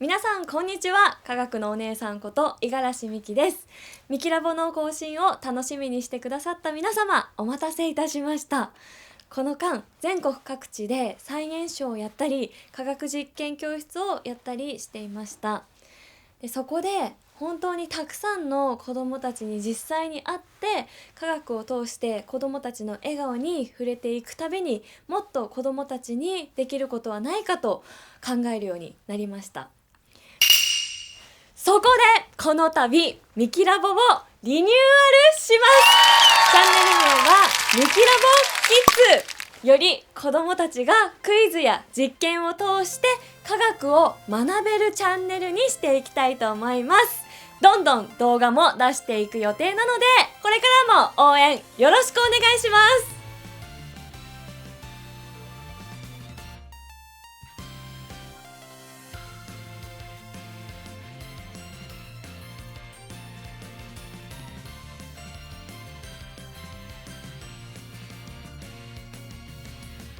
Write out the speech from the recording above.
皆さんこんにちは。科学のお姉さんこと五十嵐美希です。ミキラボの更新を楽しみにしてくださった皆様、お待たせいたしました。この間、全国各地でサイエンショーをやったり、科学実験教室をやったりしていました。でそこで本当にたくさんの子どもたちに実際に会って、科学を通して子どもたちの笑顔に触れていくたびに、もっと子どもたちにできることはないかと考えるようになりました。そこでこの度ミキラボをリニューアルします。チャンネル名はミキラボキッズ。より子どもたちがクイズや実験を通して科学を学べるチャンネルにしていきたいと思います。どんどん動画も出していく予定なので、これからも応援よろしくお願いします。